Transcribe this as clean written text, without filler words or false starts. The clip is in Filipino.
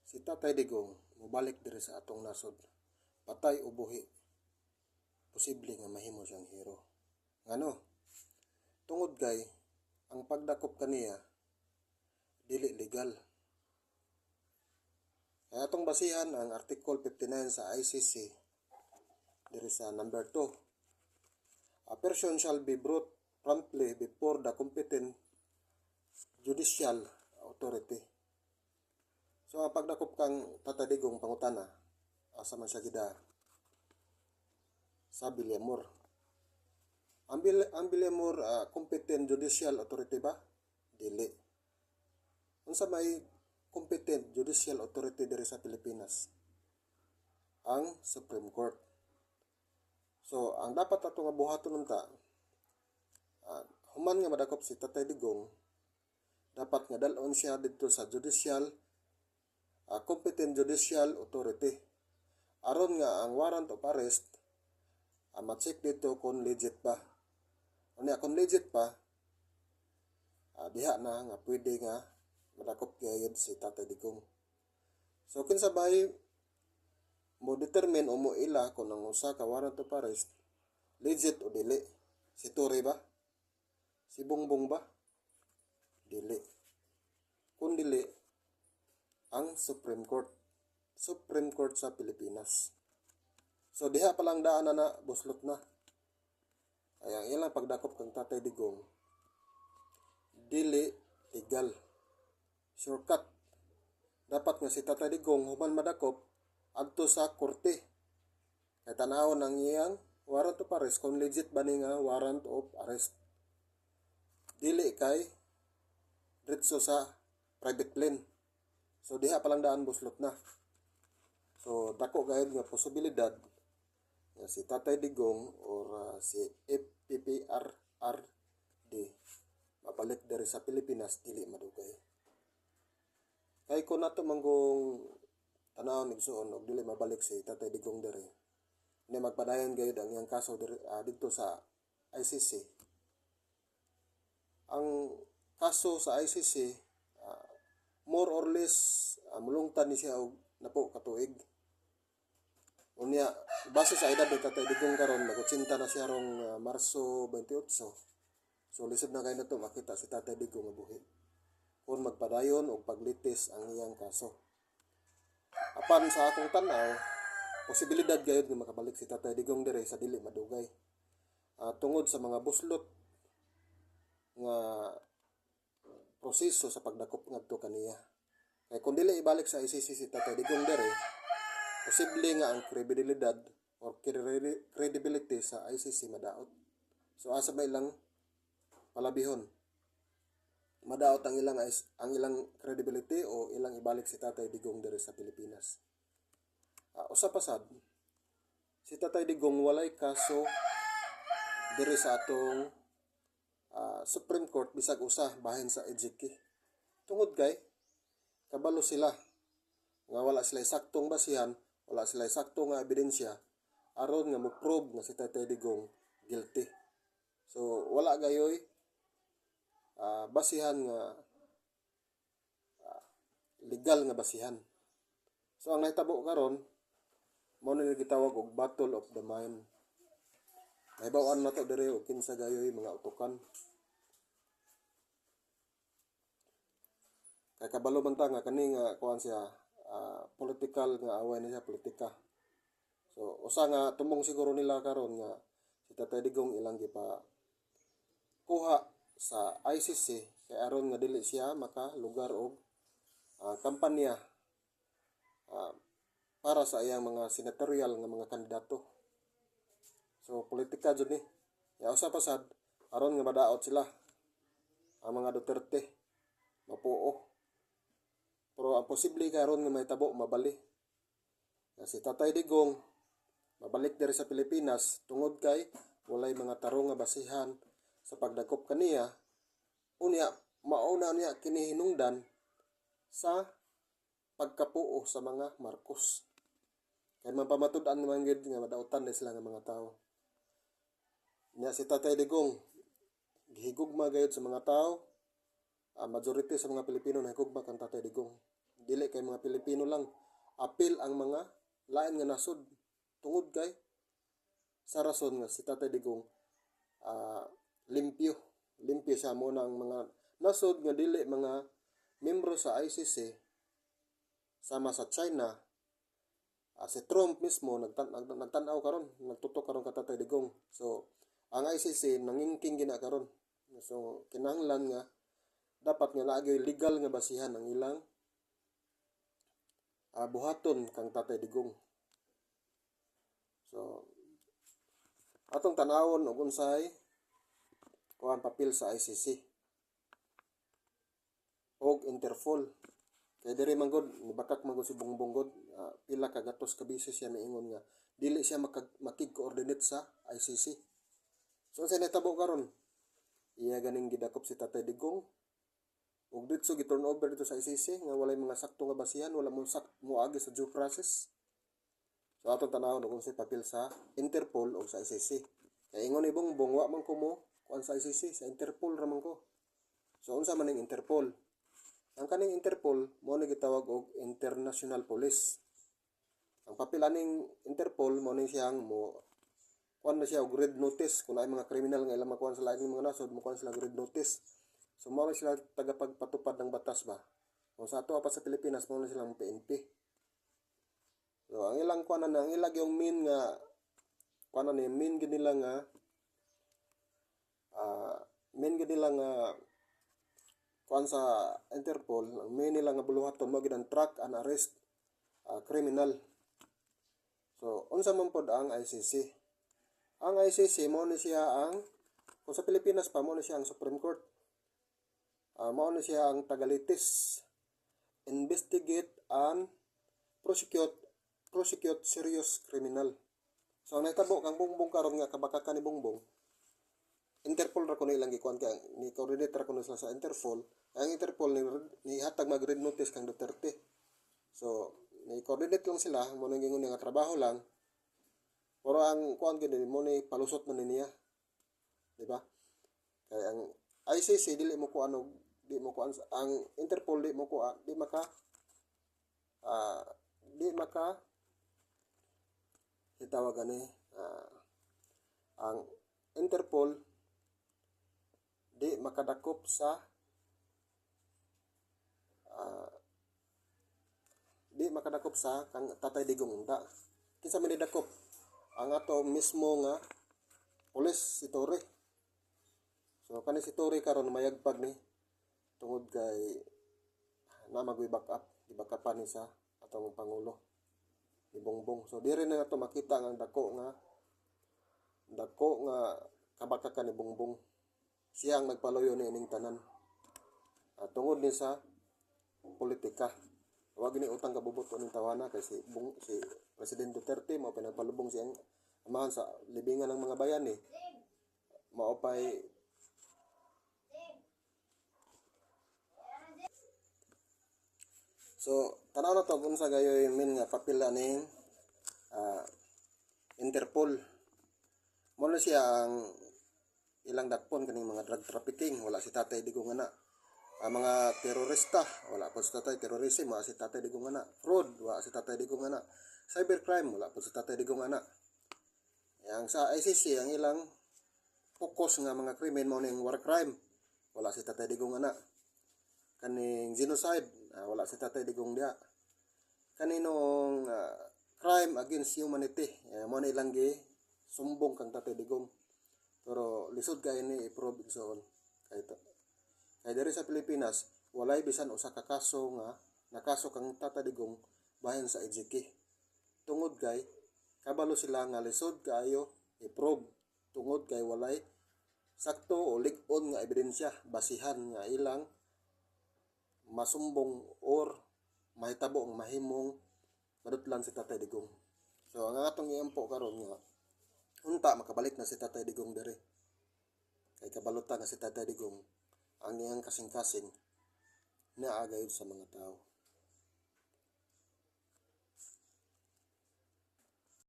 Si Tatay Digong mobalik diri sa atong nasod. Patay o buhi, posible nga mahimo siyang hero. Ngano? Tungod kay ang pagdakop kaniya dili legal. Kaya atong basihan ang Article 59 sa ICC diri sa number 2. A person shall be brought promptly before the competent judicial authority. So ang pagdakop kang Tatay Digong pangutana, asa man siya gida sa Villamor. Ang Villamor competent judicial authority ba? Dili. Unsa may competent judicial authority diri sa Pilipinas? Ang Supreme Court. So ang dapat ato nga buhaton unta, human nga madakop si Tatay Digong, dapat nga dalon siya dito sa judicial competent judicial authority aron nga ang warrant of arrest ma-check dito kung legit ba. Unya kung legit pa, diha na nga pwede nga madakop gayud si Tatay Digong. So kinsa bay mo determine o mo ila kung ang usa ka warrant of arrest legit o dili? Si Tory ba? Si Bongbong ba? Dili. Kung dili, ang Supreme Court. Supreme Court sa Pilipinas. So diha pa lang daan na buslot na. Kaya ang ilang pagdakop kang Tatay Digong, dili legal. Shortcut. Dapat nga si Tatay Digong human madakop adto sa korte. Kaya tanawon ang iyang warrant of arrest kung legit ba ni nga warrant of arrest. Dili kay diretso sa private plane. So diha palang daan buslot na. So dako gayud nga posibilidad nga si Tatay Digong or si FPPRRD mabalik diri sa Pilipinas dili madugay. Kay kung nato manggong tanawon igsuon og dili mabalik si Tatay Digong diri, ni magpadayon gayud ang iyang kaso dito sa ICC. Ang kaso sa ICC more or less mulungtan ni siya og napo katuig. Unya base sa edad ni Tatay Digong karon nag-80 na siya rong Marso 28. So lisod na kay nato makita si Tatay Digong nga buhi kung magpadayon og paglitis ang iyang kaso. Apan sa akong tan-aw, posibilidad gayud nga makabalik si Tatay Digong diri sa dili madugay. Tungod sa mga buslot nga proseso sa pagdakop ngadto kaniya. Kay kung dili ibalik sa ICC si Tatay Digong diri, posible nga ang kredibilidad or credibility sa ICC madaot. So asa ba ilang palabihon? Madaot ang ilang credibility o ilang ibalik si Tatay Digong diri sa Pilipinas. Usa pa sad, si Tatay Digong walay kaso diri sa atong Supreme Court bisag usa bahin sa EJK. Tungod kay kabalo sila nga wala sila saktong basihan, wala sila saktong nga ebidensya aron nga mo-prove nga si Tatay Digong guilty. So wala gayoy basihan nga legal nga basihan. So ang nahitabo karon mao ni gitawag og battle of the mind. Nahibaw-an na to diri og kinsa gayoy mga utukan. Kay kabalo man ta nga kani nga kuan siya political nga away na siya politika. So usa nga tumong siguro nila karon nga si Tatay Digong ilang gipa kuha sa ICC kay aron nga dili siya makalugar og kampanya para sa iyang mga senatorial nga mga kandidato. So politika jud ni. Ya usa pa sad aron nga madaot sila ang mga Duterte mapuo. Pero ang posible karon nga mahitabo mabali nga si Tatay Digong mabalik diri sa Pilipinas tungod kay walay mga tarong nga basihan sa pagdakop kaniya. Unya mauna niya kini hinungdan sa pagkapuo sa mga Marcos. Kay man pamatud-an naman gid nga madaotan na sila nga mga tao. Nya si Tatay Digong gihigugma gayud sa mga tao. Majority sa mga Pilipino nahigugma kang Tatay Digong. dili kay mga Pilipino lang, apil ang mga lain nga nasod tungod kay sa rason nga si Tatay Digong ah, limpyo siya mo ang mga nasod nga dili mga membro sa ICC sama sa China. Si Trump mismo nagtanaw karon, nagtutok karon ka Tatay Digong. So ang ICC nangingking gina karon. So kinahanglan nga dapat nga naagay legal nga basihan ang ilang buhaton kang Tatay Digong. So atong tanawon og unsay kuan papel sa ICC og Interpol. Kay diri man gud nibakak man gud si Bongbong gud, pila ka gatos ka beses siya miingon nga dili siya makig-coordinate sa ICC. So unsay natabo karon? Iya ganing gidakop si Tatay Digong ug ditso gi-turn over dito sa ICC nga walay mga sakto nga basihan, wala mo agi sa due process. So atong tanawon og unsay papel sa Interpol o sa ICC. Kay ingon ni Bongbong wa man ko mo kuan sa ICC, sa Interpol ra man ko. So unsa man ning Interpol? Ang kaning Interpol mo ni gitawag og International Police. Ang papel aning Interpol mo ni siyang mo kuan na siya og red notice kung ay mga kriminal nga ilang makuan sa laing mga nasod, mo kuan sila og red notice. So mo ni sila tagapagpatupad ng batas ba. Kung sa ato pa sa Pilipinas mo ni silang PNP. So ang ilang kuan na ang ilag yung mean nga kuan ni mean gid nila nga kuan sa Interpol, ang main nila nga buluhaton mo gid ang track and arrest criminal. So unsa man pod ang ICC? Ang ICC mo ni siya ang kung sa Pilipinas pa mo ni siya ang Supreme Court. Mao ni siya ang tagalitis, investigate and prosecute serious criminal. So ang nahitabo kang Bongbong karon nga kabakakan ni Bongbong, Interpol ra kuno ilang gikuan kay ni coordinator kuno sila sa Interpol. Ang Interpol ni hatag mag red notice kang Duterte. So ni coordinate lang sila mo nang gingon nga trabaho lang. Pero ang kuan gid mo ni palusot man niya. Di ba? Kay ang ICC dili mo kuan ang Interpol di maka itawag ani ang Interpol di makadakop sa kang Tatay Digong da. Kinsa man didakop? Ang ato mismo nga pulis si Torre. So kani si Torre karon mayagpag ni tungod kay na mag-back up, gibackupan ni sa atong pangulo ni Bongbong. So diri na nato makita ang dako nga kabakakan ni Bongbong. Siya ang nagpaluyo ni ining tanan. Tungod ni sa politika. Huwag ni utang kabubuto ng tawana kay si President Duterte mao pinagpalubong siyang amahan sa libingan ng mga bayan ni. Maopay So tanaw na to kung sa gayoy min nga papel aning Interpol. Mo na siya ang ilang dakpon kaning mga drug trafficking, wala si Tatay Digong ana. Ang mga terorista, wala po si Tatay, terrorism, wala si Tatay Digong ana. Fraud, wala si Tatay Digong ana. Cybercrime, wala po si Tatay Digong ana. Yang sa ICC, ang ilang focus nga mga krimen mo ning war crime, wala si Tatay Digong ana. Kaning genocide, wala si Tatay Digong dia. Kaninong crime against humanity, mo na ilang sumbong kang Tatay Digong. Pero lisod kay ni i-prove igsoon kay diri sa Pilipinas walay bisan usa ka kaso nga nakaso kang Tatay Digong bahin sa EJK. Tungod kay kabalo sila nga lisod kaayo i-prove tungod kay walay sakto o lig-on nga ebidensya basihan nga ilang masumbong or mahitabo ang mahimong madutlan si Tatay Digong. So ang atong iampo karon nga unta makabalik na si Tatay Digong diri. Kay kabalutan na si Tatay Digong ang iyang kasing-kasing naagayod sa mga tao.